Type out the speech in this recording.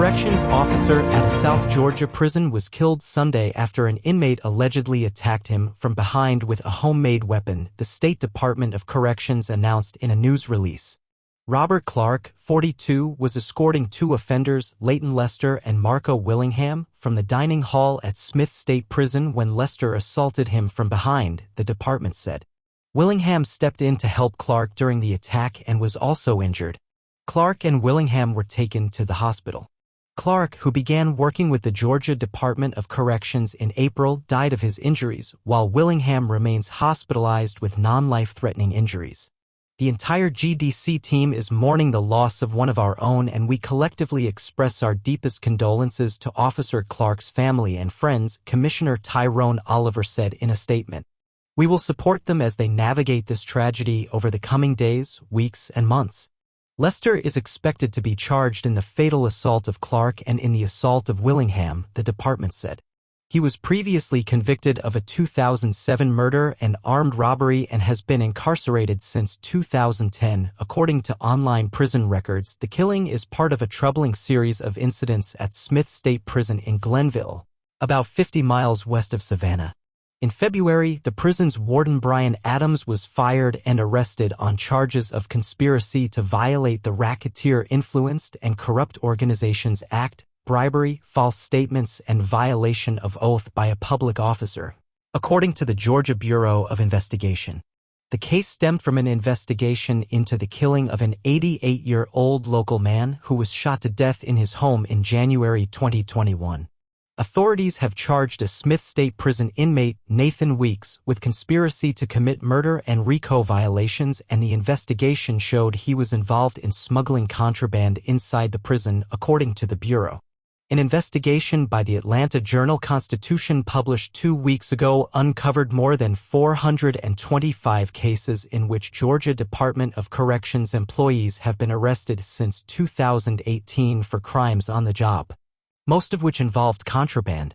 corrections officer at a South Georgia prison was killed Sunday after an inmate allegedly attacked him from behind with a homemade weapon, the State Department of Corrections announced in a news release. Robert Clark, 42, was escorting two offenders, Layton Lester and Marko Willingham, from the dining hall at Smith State Prison when Lester assaulted him from behind, the department said. Willingham stepped in to help Clark during the attack and was also injured. Clark and Willingham were taken to the hospital. Clark, who began working with the Georgia Department of Corrections in April, died of his injuries, while Willingham remains hospitalized with non-life-threatening injuries. The entire GDC team is mourning the loss of one of our own, and we collectively express our deepest condolences to Officer Clark's family and friends, Commissioner Tyrone Oliver said in a statement. We will support them as they navigate this tragedy over the coming days, weeks, and months. Lester is expected to be charged in the fatal assault of Clark and in the assault of Willingham, the department said. He was previously convicted of a 2007 murder and armed robbery and has been incarcerated since 2010. According to online prison records, the killing is part of a troubling series of incidents at Smith State Prison in Glenville, about 50 miles west of Savannah. In February, the prison's warden Brian Adams was fired and arrested on charges of conspiracy to violate the Racketeer-Influenced and Corrupt Organizations Act, bribery, false statements, and violation of oath by a public officer, according to the Georgia Bureau of Investigation. The case stemmed from an investigation into the killing of an 88-year-old local man who was shot to death in his home in January 2021. Authorities have charged a Smith State Prison inmate, Nathan Weeks, with conspiracy to commit murder and RICO violations, and the investigation showed he was involved in smuggling contraband inside the prison, according to the Bureau. An investigation by the Atlanta Journal-Constitution published 2 weeks ago uncovered more than 425 cases in which Georgia Department of Corrections employees have been arrested since 2018 for crimes on the job, most of which involved contraband.